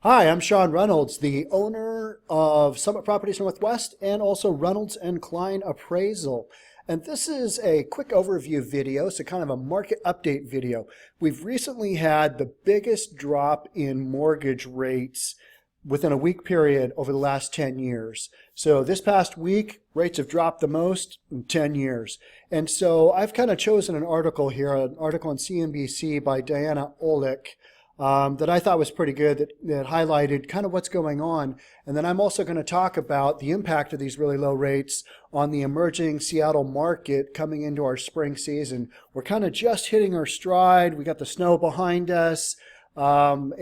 Hi, I'm Sean Reynolds, the owner of Summit Properties Northwest and also Reynolds and Klein Appraisal. And this is a quick overview video, so kind of a market update video. We've recently had the biggest drop in mortgage rates within a week period over the last 10 years. So this past week, rates have dropped the most in 10 years. And so I've kind of chosen an article here, an article on CNBC by Diana Olick, that I thought was pretty good, that highlighted kind of what's going on. And then I'm also going to talk about the impact of these really low rates on the emerging Seattle market coming into our spring season. We're kind of just hitting our stride. We got the snow behind us. And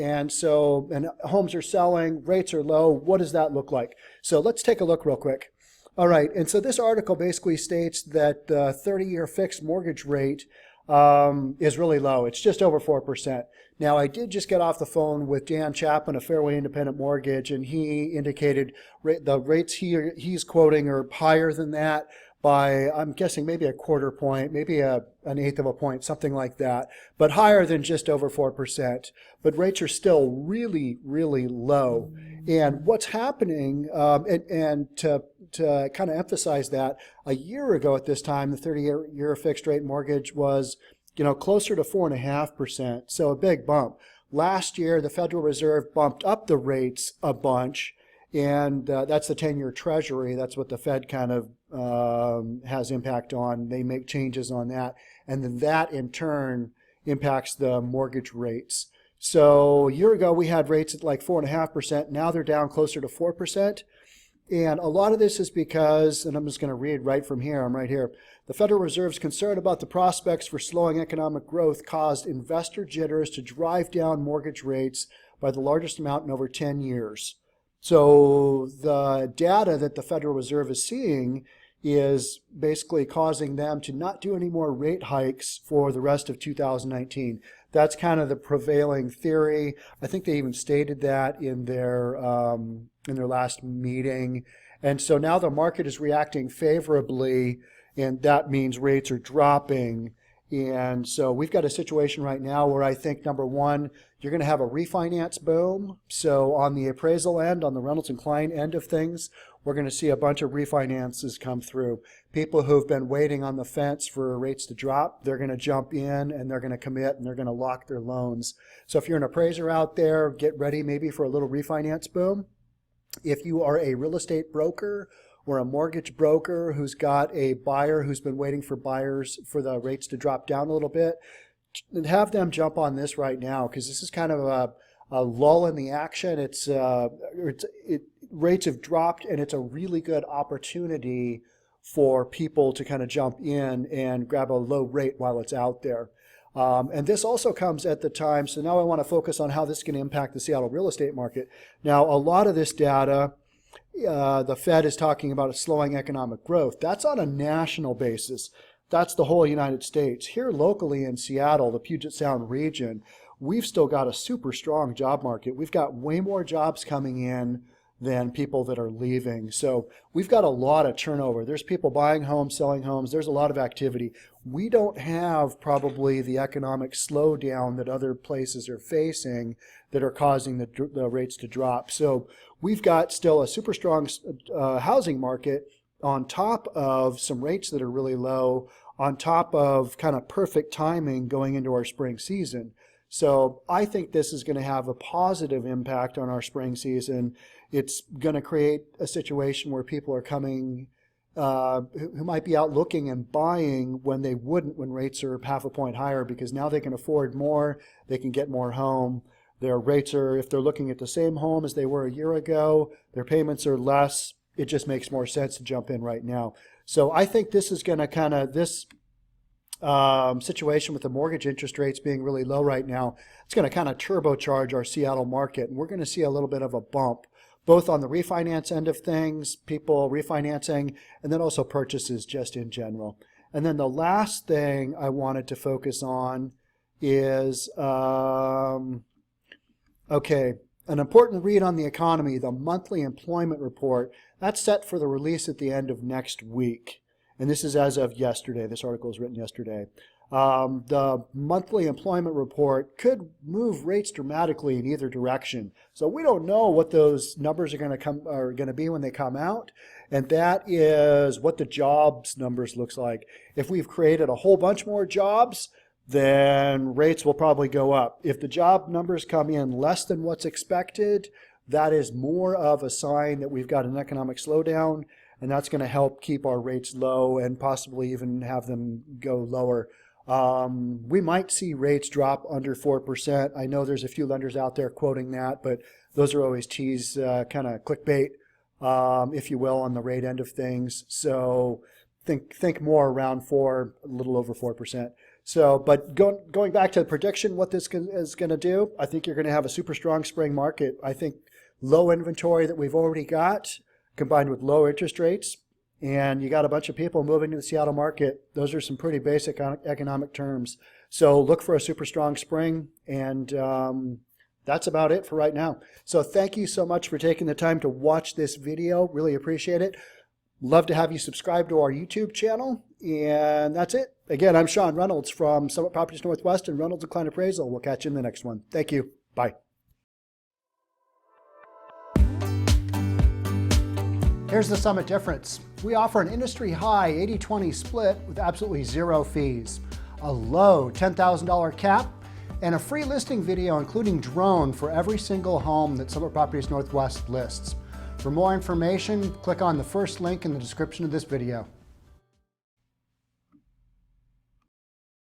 homes are selling, rates are low. What does that look like? So let's take a look real quick. All right, and so this article basically states that the 30-year fixed mortgage rate is really low. It's just over 4%. Now, I did just get off the phone with Dan Chapman of Fairway Independent Mortgage, and he indicated the rates he's quoting are higher than that by, I'm guessing, maybe a quarter point, maybe an eighth of a point, something like that, but higher than just over 4%. But rates are still really, really low. And what's happening, and to kind of emphasize that, a year ago at this time, the 30-year fixed rate mortgage was closer to 4.5%, so a big bump. Last year, the Federal Reserve bumped up the rates a bunch, and that's the 10-year Treasury. That's what the Fed kind of has impact on. They make changes on that, and then that in turn impacts the mortgage rates. So a year ago, we had rates at like 4.5%. Now they're down closer to 4%. And a lot of this is because, and I'm just going to read right from here, I'm right here. The Federal Reserve's concern about the prospects for slowing economic growth caused investor jitters to drive down mortgage rates by the largest amount in over 10 years. So the data that the Federal Reserve is seeing is basically causing them to not do any more rate hikes for the rest of 2019. That's kind of the prevailing theory. I think they even stated that in their last meeting. And so now the market is reacting favorably, and that means rates are dropping. And so we've got a situation right now where I think, number one, you're going to have a refinance boom. So on the appraisal end, on the Reynolds and Klein end of things, we're going to see a bunch of refinances come through. People who've been waiting on the fence for rates to drop, they're going to jump in and they're going to commit and they're going to lock their loans. So if you're an appraiser out there, get ready maybe for a little refinance boom. If you are a real estate broker or a mortgage broker who's got a buyer who's been waiting for buyers for the rates to drop down a little bit, have them jump on this right now, because this is kind of a lull in the action. Rates have dropped, and it's a really good opportunity for people to kind of jump in and grab a low rate while it's out there. And this also comes at the time, so now I want to focus on how this can impact the Seattle real estate market. Now, a lot of this data, the Fed is talking about a slowing economic growth. That's on a national basis. That's the whole United States. Here locally in Seattle, the Puget Sound region, we've still got a super strong job market. We've got way more jobs coming in than people that are leaving. So we've got a lot of turnover. There's people buying homes, selling homes. There's a lot of activity. We don't have probably the economic slowdown that other places are facing that are causing the rates to drop. So we've got still a super strong housing market on top of some rates that are really low, on top of kind of perfect timing going into our spring season. So I think this is going to have a positive impact on our spring season. It's going to create a situation where people are coming, who might be out looking and buying when they wouldn't when rates are half a point higher, because now they can afford more, they can get more home. Their rates are, if they're looking at the same home as they were a year ago, their payments are less. It just makes more sense to jump in right now. So I think this is going to kind of, this situation with the mortgage interest rates being really low right now, it's going to kind of turbocharge our Seattle market. And we're going to see a little bit of a bump, both on the refinance end of things, people refinancing, and then also purchases just in general. And then the last thing I wanted to focus on is, okay, an important read on the economy, the monthly employment report. That's set for the release at the end of next week. And this is as of yesterday. This article was written yesterday. The monthly employment report could move rates dramatically in either direction. So we don't know what those numbers are going to be when they come out, and that is what the jobs numbers looks like. If we've created a whole bunch more jobs, then rates will probably go up. If the job numbers come in less than what's expected, that is more of a sign that we've got an economic slowdown, and that's going to help keep our rates low and possibly even have them go lower. We might see rates drop under 4%. I know there's a few lenders out there quoting that, but those are always tease, kind of clickbait, if you will, on the rate end of things. So think more around 4, a little over 4%. So, but going back to the prediction, what this is going to do, I think you're going to have a super strong spring market. I think low inventory that we've already got, combined with low interest rates, and you got a bunch of people moving to the Seattle market. Those are some pretty basic economic terms. So look for a super strong spring, and that's about it for right now. So thank you so much for taking the time to watch this video. Really appreciate it. Love to have you subscribe to our YouTube channel, and that's it. Again, I'm Sean Reynolds from Summit Properties Northwest and Reynolds & Klein Appraisal. We'll catch you in the next one. Thank you. Bye. Here's the Summit difference. We offer an industry-high 80-20 split with absolutely zero fees, a low $10,000 cap, and a free listing video including drone for every single home that Summit Properties Northwest lists. For more information, click on the first link in the description of this video.